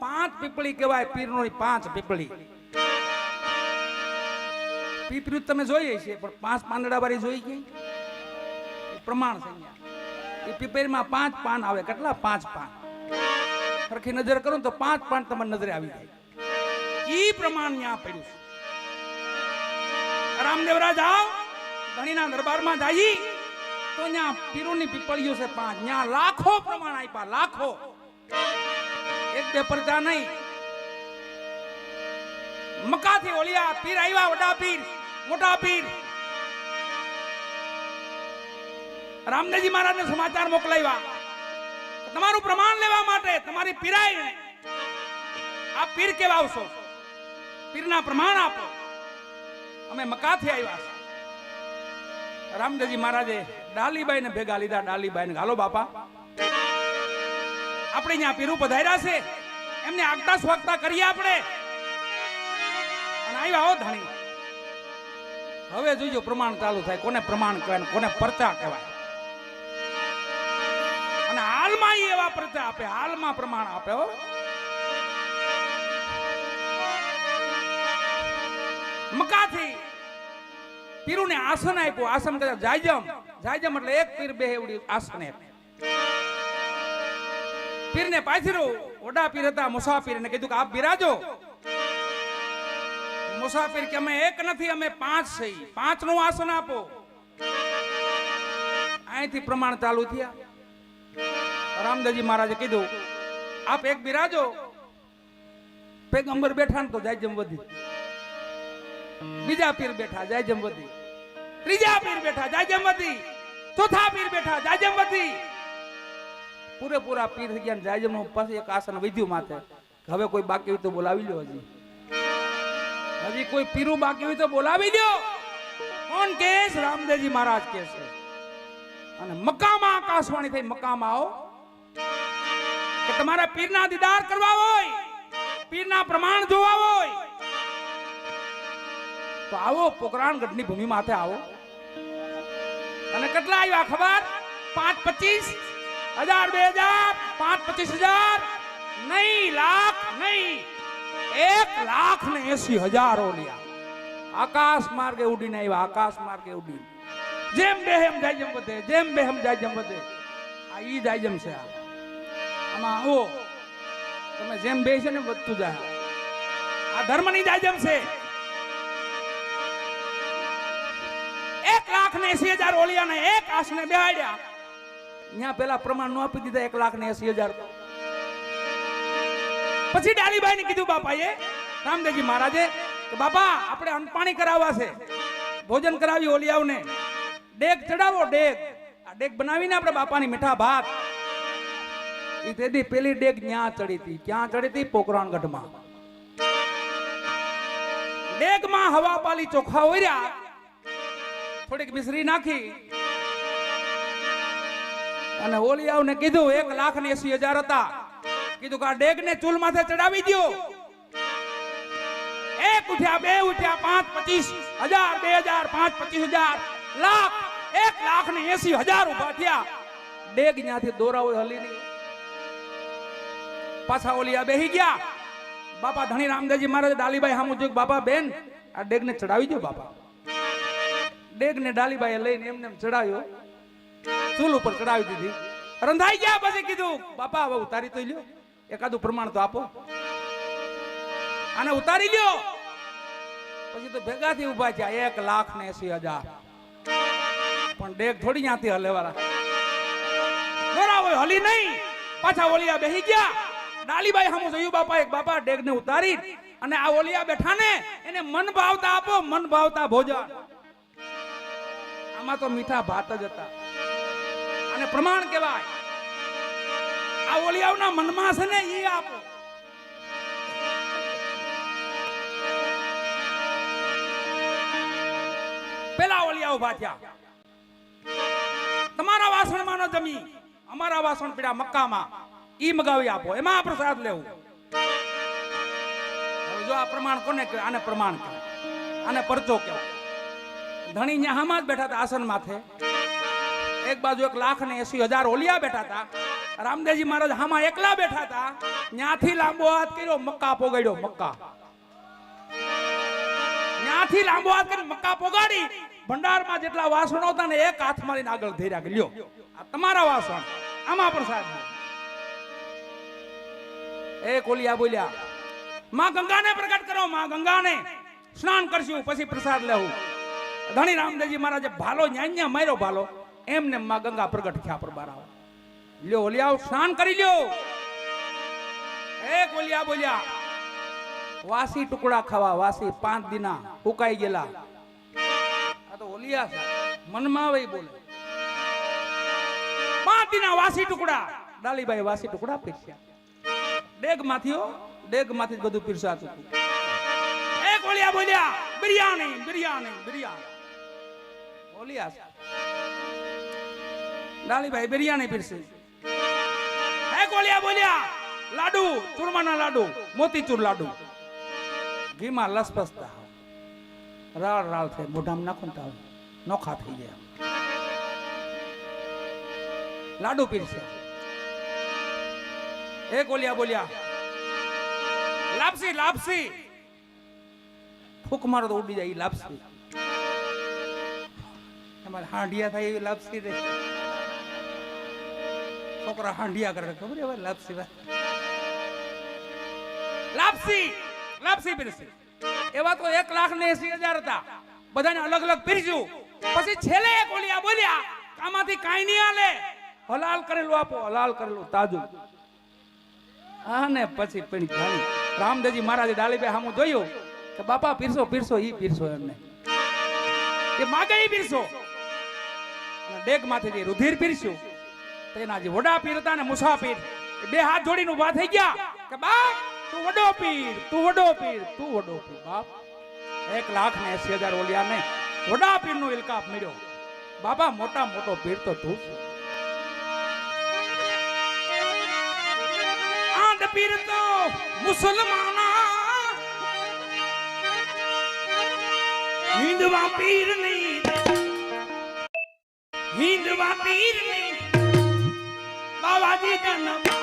પાંચ પીપળી કહેવાય, પીરનોની પાંચ પીપળી. પીપળી તમે જોઈએ છે પણ પાંચ પાંદડા વાળી જોઈ ગઈ પ્રમાણ છે અહીંયા. એ પીપળીમાં પાંચ પાન આવે. કેટલા? પાંચ પાન. સરખી નજર કરો તો પાંચ પાન તમારી નજરે આવી જાય. ઈ પ્રમાણ ત્યાં પડ્યું છે. રામદેવરા જાઓ ધણીના દરબારમાં જાય તો ત્યાં પીરોની પીપળીઓ છે પાંચ. ત્યાં લાખો પ્રમાણ આપ્યા, લાખો. એક બે પરચા નહીં. મક્કાથી ઓલિયા પીર આવ્યા, વડા પીર, મોટા પીર. રામદેવજી મહારાજને સમાચાર મોકલાવ્યા તમારું પ્રમાણ લેવા માટે. તમારી પીરાઈ આ પીર કેવા આવશો, પીરના પ્રમાણ આપો. અમે મક્કાથી આવ્યા છે. રામદેવજી મહારાજે ડાલીબાઈ ને ભેગા લીધા. ડાલીબાઈ ને હાલો બાપા, આપણે અહીંયા પીરું પધાર્યા છે, એમને આગતા સ્વાગતા કરીએ આપણે. અને આવ્યા હો ધણી. હવે જોજો પ્રમાણ ચાલુ થાય. કોને પ્રમાણ કહેવાય, કોને પરચા કહેવાય. અને હાલમાં એવા પરચા આપે, હાલમાં પ્રમાણ આપે. હો મક્કાથી પીરુને આસન આપ્યું. આસન કદાચ જાયજમ. જાયજમ એટલે એક પીર બે એવડી આસન આપ્યું. પીરને પાથર્યું. ઓડા પીર હતા મુસાફિર ને કીધું કે આપ બિરાજો. મુસાફિર કે અમે એક નથી, અમે પાંચ છીએ. પાંચ નું આસન આપો. અહીંથી પ્રમાણ ચાલુ થયા. રામદેવજી મહારાજે કીધું આપ એક બિરાજો. પેગંબર બેઠા ને તો જાયજમ વધી. બીજા પીર બેઠા, જાયજમ વધી. ત્રીજા પીર બેઠા, જાયજમ વધી. ચોથા પીર બેઠા, જાયજમ વધી. પૂરેપૂરા પીર થઈ ગયા. જાયજમ નું પાસે એક આસન વધ્યું માથે. હવે કોઈ બાકી હોય તો બોલાવી લો. હજી કોઈ પીરું બાકી હોય તો બોલાવી દો. કોણ કે? રામદેવજી મહારાજ કે છે. અને મક્કામાં આકાશવાણી થઈ. મક્કામાં આવો કે તમારા પીરના દીદાર કરવા હોય, પીરના પ્રમાણ જોવા હોય તો આવો. પોકરાણગઢની ભૂમિ માથે આવો. અને કેટલા આવ્યા ખબર? 5-25,000, 2,000, 5-25,000 નહીં, લાખ નહીં, 1,80,000 ઓલિયા આકાશ માર્ગે ઉડીને આવ્યા. આકાશ માર્ગે ઉડીને જેમ બેહમ જાયજમ વધે, જેમ બેહમ જાયજમ વધે. આ ઈ જાયજમ છે. આમાં આવો તમે જેમ બે છે ને વધતું જાય. આ ધર્મની જાયજમ છે. 1,80,000 ઓલિયાને એક આસને બેહાડ્યા. ત્યાં પેલા પ્રમાણ નો આપી દીધા 1,80,000. પછી ડાલીબાઈ ને કીધું બાપાએ, રામદેવજી મહારાજે કે બાપા આપણે અન્નપાણી કરાવવા છે, ભોજન કરાવી ઓલિયાઓને. ડેગ ચડાવો. ડેગ આ ડેગ બનાવીને આપણે બાપાની મીઠા ભાત. એ તેથી પેલી ડેગ ન્યા ચડી હતી. ક્યાં ચડી હતી? પોકરાણગઢમાં. ડેગમાં હવા પાલી ચોખા ઓર્યા, થોડીક મિશ્રી નાખી અને ઓલિયાઓને કીધું 1,80,000 હતા. કીધું કે આ ડેગ ને ચૂલ માથે ચડાવી દો. એક ઉઠ્યા, બે ઉઠ્યા, 5-25,000, 2,000, 5-25,000, લાખ, 1,80,000 ઉભા થયા. ડેગ ન્યાથી દોરાવો હલી નહીં. પાછા ઓલિયા બેહી ગયા. બાપા ધણી રામદેવજી મહારાજ ડાલીબાઈ સામું જોયું. બાપા બેન આ ડેગ ને ચડાવી દો. બાપા ડેગ ને ડાલીબાઈ લઈને એમને ચડાવ્યો. ચૂલ ઉપર ચડાવી દીધી. રંધાઈ ગયા. પછી કીધું બાપા હવે ઉતારી તો લ્યો, એકાદું પ્રમાણ તો આપો. આને ઉતારી લ્યો. પછી તો ભેગાથી ઉભા થયા 1,80,000. પણ ડેગ થોડી ત્યાંથી હલેવાળા હોય, હલી નહીં. પાછા ઓલિયા બેહી ગયા. ડાલીબાઈ સામું જોયું. બાપા એક બાપા ડેગ ને ઉતારી અને આ ઓલિયા બેઠા ને એને મન ભાવતા આપો, મન ભાવતા ભોજન. આમાં તો મીઠા ભાત જ હતા. અને પ્રમાણ કહેવાય. આ ઓલિયાઓના મનમાં છે ને એ આપો. પેલા ઓલિયા ઉભા થયા. તમારા વાસણમાં ન જમી, અમારા વાસણ પીડા મક્કામાં, ઈ મગાવી આપો, એમાં પ્રસાદ લેવું. હવે જો આ પ્રમાણ કોને કહેવાય? આને પ્રમાણ કહેવાય, આને પરચો કહેવાય. ધણી ન્યાહામાં જ બેઠા હતા આસન માથે. એક બાજુ 1,80,000 ઓલિયા બેઠા હતા રામદેવજી મહારાજ હામાં એકલા બેઠા હતા, ત્યાંથી લાંબો હાથ કર્યો, મક્કા પોગાડ્યો, મક્કા ત્યાંથી લાંબો હાથ કરી મક્કા પોગાડી, ભંડારમાં જેટલા વાસણો હતા ને એક હાથ મારીને આગળ ધર્યા કે લ્યો આ તમારા વાસણ, આમાં પ્રસાદ. એ કોલિયા બોલ્યા, માં ગંગાને પ્રગટ કરો, માં ગંગાને સ્નાન કરશું પછી પ્રસાદ લેવું. ધણી રામદેવજી મહારાજે ભાલો ન્યા માર્યો, ભાલો એમને માં ગંગા પ્રગટ થયા પર બાર. લ્યો ઓલિયા સ્નાન કરી લ્યો. એ કોલિયા બોલ્યા, વાસી ટુકડા ખાવા, વાસી 5 દિના ઉકાઈ ગયેલા. આ તો ઓલિયા છે, મનમાં આવે બોલે 5 દિના વાસી ટુકડા. ડાલીબાઈ વાસી ટુકડા પીરસ્યા, ડેગ માંથી બધું પીરસાતું હતું. એ કોલિયા બોલ્યા, બિરયાની બિરયાની બિરયાની. ઓલિયા છે, ડાલીબાઈ બિરયાની પીરસી. એ કોલિયા બોલ્યા, લાડુ, ચૂરમાના લાડુ, મોતીચૂર લાડુ, ઘીમાં લસપસતા, રાળ રાળ થાય, મોઢામાં નાખો ને તાવ નોખા થઈ ગયા. લાડુ પીરસ્યા. એ કોલિયા બોલ્યા, લાપસી લાપસી. ફૂક મારો તો ઉડી જાય લાપસી. તમારે હાંડિયા થાય એવી લાપસી રે. છોકરા હાંડિયા કરે ખબર હવે લાપસી લાપસી લાપસી પીરસી. એવા તો 1,80,000 હતા, બધાને અલગ અલગ પીરસ્યું. પછી છેલ્લે એક ઓલિયા બોલ્યા, આમાંથી કાઈ નહીં હાલે, હલાલ કરેલું આપો, હલાલ કરેલું તાજું. આને પછી પડી ખાલી રામદેવજી મહારાજે ડાલીબાઈ સામું જોયું કે બાપા પીરસો પીરસો, ઈ પીરસો એમને કે માગે ઈ પીરસો. ડેગ માંથી રુધિર પીરસ્યું. તેના જે વડા પીર હતા ને મુસાફિર, બે હાથ જોડીને ઉભા થઈ ગયા કે બાપ તું વડો પીર, તું વડો પીર, તું વડો પીર. બાપ 1,80,000 ઓલિયાને વડા પીરનો ઇલકાફ મળ્યો. બાપા મોટા મોટો પીર તો તું છે. આંધ પીર તો મુસલમાના, હિન્દવા પીર નહીં, હિન્દવા પીર નહીં, બાવાજી જન્મ